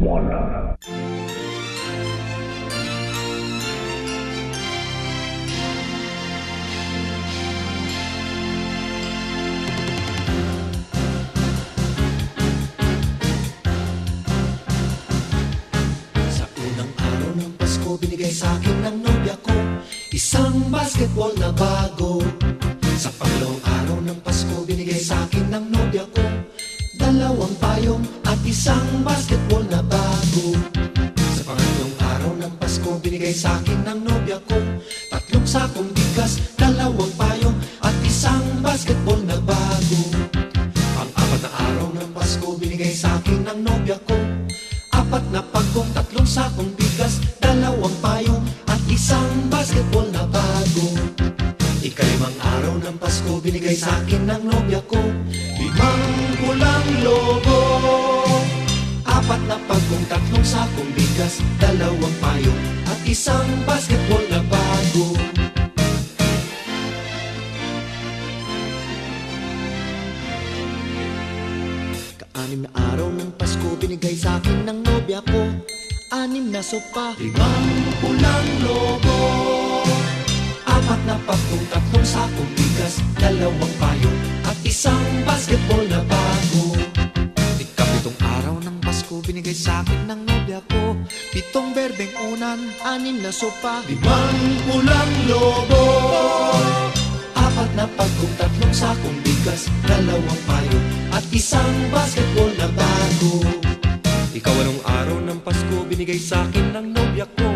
one. Sa unang araw ng Pasko, binigay sa akin ng nobya ko isang basketball na bago. Sa pangalawang araw ng Pasko, binigay sa akin ng nobya ko dalawang payong at isang basketball na bago. Sa pangatlong araw ng Pasko, binigay sa akin ng nobya ko tatlong sakong bigas, dalawang payong at isang basketball na bago. Pang-apat na araw ng Pasko, binigay sa akin ng nobya ko apat na pagkong, tatlong sakong bigas, dalawang payong at isang basketball na bago. Ikalimang araw ng Pasko, binigay sa akin ng nobya ko limang pulang logo, apat na pagkong, tatlong sakong bigas, dalawang payong at isang basketball na bago. Anim na araw ng Pasko, binigay sa akin ng nobya ko anim na sopa, limang pulang logo, apat na pagkong, tatlong sakong bigas, dalawang payong at isang basketball na bago. Ikapitong araw ng Pasko, binigay sa akin ng nobya ko pitong berdeng unan, anim na sopa, limang pulang logo, apat na pagkong, tatlong sakong bigas, dalawang payong at isang basketball na bago. Ikaw-walong araw ng Pasko, binigay sa akin ng nobya ko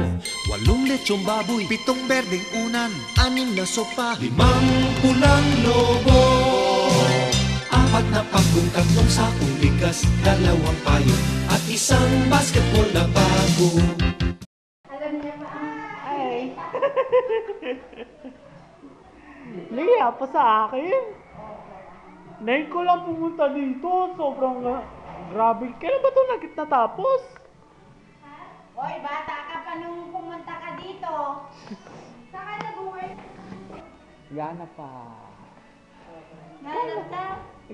8 lechong baboy, 7 berdeng unan, 6 na sopa, 5 pulang lobo, 4 na pagkong, 3 sakong bigas, 2 payong at isang basketball na bago. Alam niya ba? Ay. Liya pa sa akin. Ngayon ko lang pumunta dito. Sobrang grabe. Kailan ba ito natapos? Hoy, bata ka pa nung pumunta ka dito. Saka nag-work. Gana pa. Nanap na.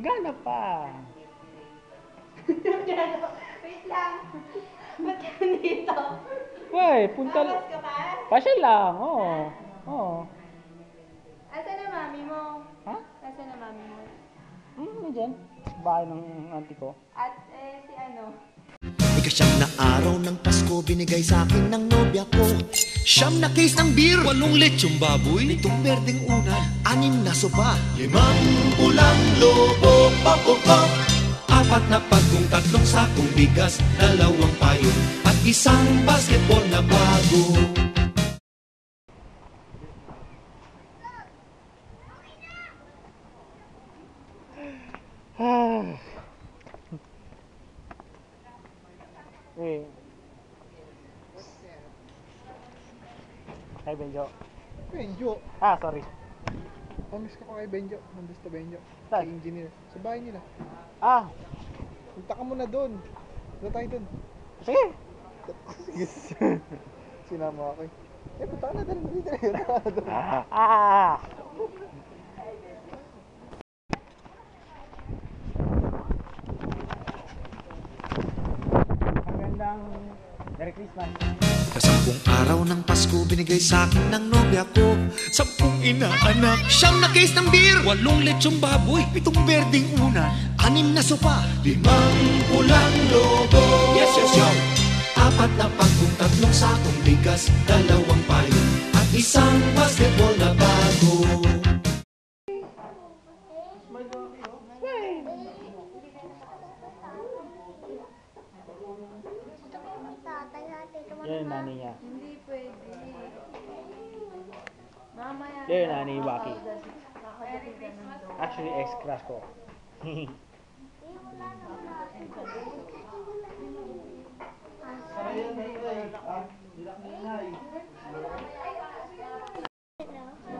Gana pa. Wait lang. Ba't ka dito? Wey, punta lang. Tapos ka pa? Pasya lang, oo. Oo. Asan na mami mo? Ha? Asan na mami mo? Nandiyan. Bahay ng auntie ko. At si ano? Ikasyam na araw ng Pasko, binigay sa akin ng nobya ko 9 na case ng beer, 8 lechong baboy, 7 berdeng unan, 6 na sopa, 5 pulang lobo, pop, 4 na pagkong, 3 sakong bigas, 2 payong at isang basketball na bago. Kay Benjo. Benjo? Sorry. Miss ka pa kay Benjo. Nandun sa Benjo. Saan? Kay engineer. Sa bahay nila. Punta ka muna doon. Doon tayo doon. Sige. Sige. Sinama ako eh. Punta ka na doon. Dito na doon. Magandang Merry Christmas. Kasampung araw ng Pasko, binigay sa akin ng nobya ko 10 inaanak, 9 na case ng beer, 8 lechong baboy, 7 berdeng unan, 6 na sopa, 5 pulang lobo, yes, 4 na pagkong, 3 sakong bigas, 2 payong at isang basketball na bago. Yan yung nanay niya. Hindi pwede. Mamaya. Yan yung nanay ni Waki. Merry Christmas. Actually, ex-crush ko.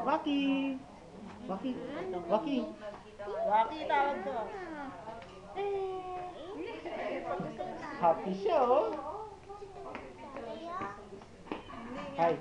Waki! Waki! Waki! Waki tawag ko. Happy siya, oh. Hi.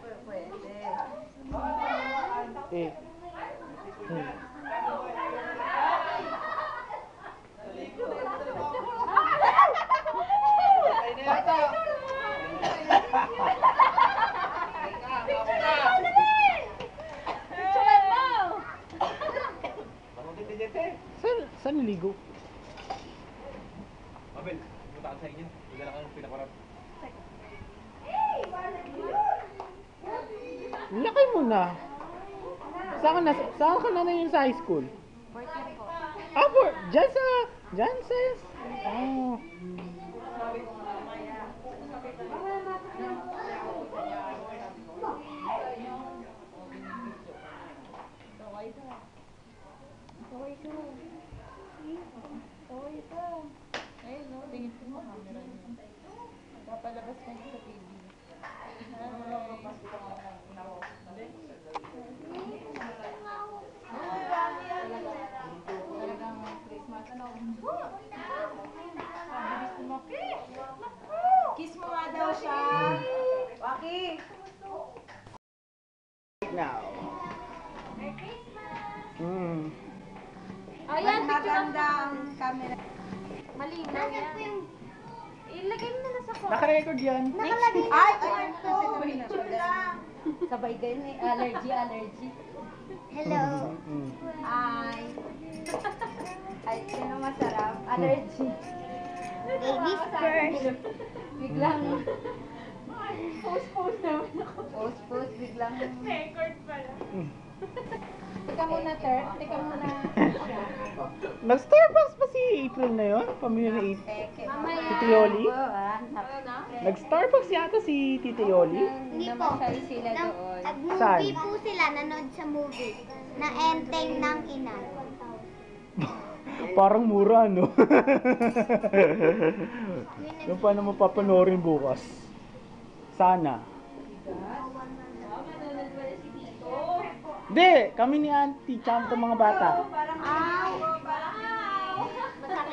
Saan niligo? Mabel, pumunta ka sa inyo. Magdala ka ng pinakurap. Laki mo na. Saan ka na yung sa high school? Ah, dyan sa, oh. Ayun, no? Tingin ko mo, camera niyo. Papalabas ka niyo sa TV. Talagang Christmas. Ano? Bilis lumaki. Kiss mo nga daw siya. Waki. Now. Ayan, picture Maganda ang camera. malinaw yan. Ilagay mo na sa phone. Naka-record yan. Nakalagay na. Ay, ito. Picture lang. Sabay kayo na allergy. Hello. Mm. Ay. Ay, sino masarap? Allergy. Ladies first. Biglang. Post naman ako. Post, biglang. Record pala. Teka muna, Ter. Teka muna. Nag-Starbucks pa si April na yun? Pamilya ni April. Peke. Mamaya. Titi Yoli? Ano? Nag-Starbucks yata si Titi Yoli? Hindi po. Namasyal sila doon. Nag-movie po sila, nanood sa movie. Na Enteng ng Ina. Parang mura, no? Yung paano mapapanorin bukas? Sana. Hindi, kami ni Auntie, tsaka mga bata.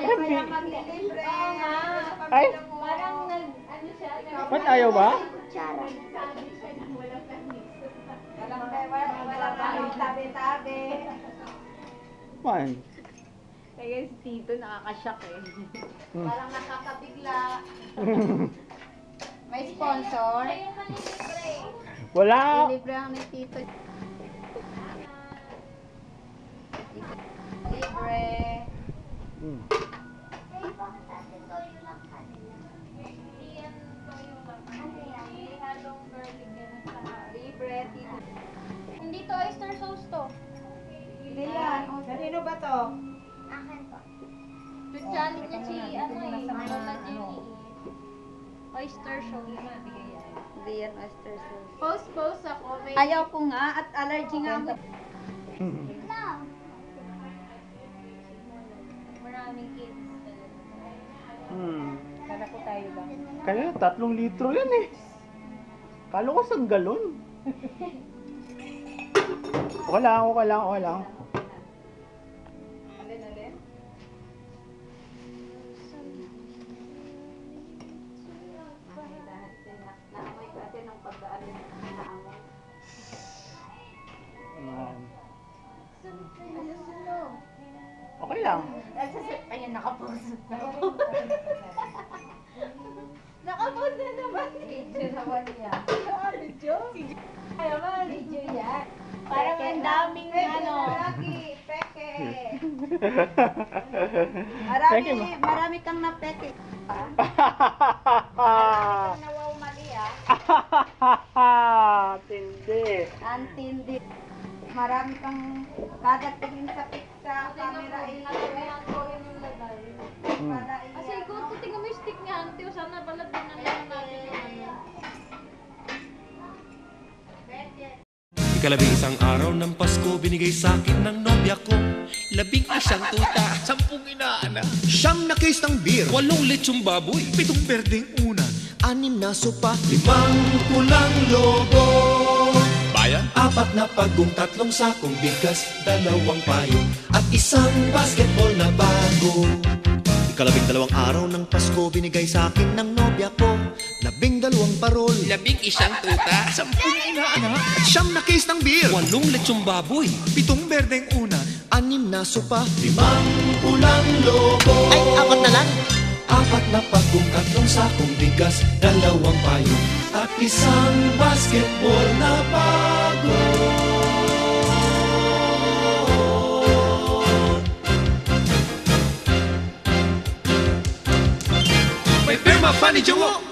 Kaya maglilibre. Ay, Parang ano siya. ba't ayaw ba? Kutsara. Walang tabi-tabi. Man. Kaya si Tito nakakashock eh. Parang nakakabigla. May sponsor. Wala. Libre ang ni Tito. Libre. Hmm. Libre. Hindi to oyster sauce to. Hindi yan. Kanino ba to? Akin po. Tutsali niya si ano eh. Lola Jenny eh. Oyster sauce. Hindi yan oyster sauce. Post ako. May Ayaw ko nga at allergy nga ako. Lang. maraming kids. Kala ko tayo lang. Kaya 3 litro yan eh. Kala ko isang galon. Okay lang. Alin? Naamoy kasi ng pagdaan naamoy. Ayan. Okay lang. Ayun, nakapost. Nakapost na naman. Video naman yan. Video? Video yan. Parang ang daming ano. Peke. Peke mo. Marami kang napeke. Nawaw mali Tindi. Antindi. Marami kang kada tingin sa camera ay para Kasi kung tingnan mo yung stick niya, Auntie, sana pala din lang natin yung ano. Ikalabing isang araw ng Pasko, binigay sa akin ng nobya ko 11 tuta, 10 inaanak, 9 na case ng beer, 8 lechong baboy, 7 berdeng unan, 6 na sopa, 5 pulang lobo, bayan, 4 na pagong, 3 sakong bigas, 2 payong, at 1 basketball na bago. Ikalabing 2 araw ng Pasko, binigay sa akin ng nobya ko 12 parol, 11 tuta, 10 inaanak, at 9 na case ng beer, 8 lechong baboy, 7 berdeng unan, 6 na sopa, 5 pulang lobo. Ay, 4 na lang. 4 na pagong, 3 sakong bigas, 2 payong, at 1 basketball na bago. Papa ni Jowo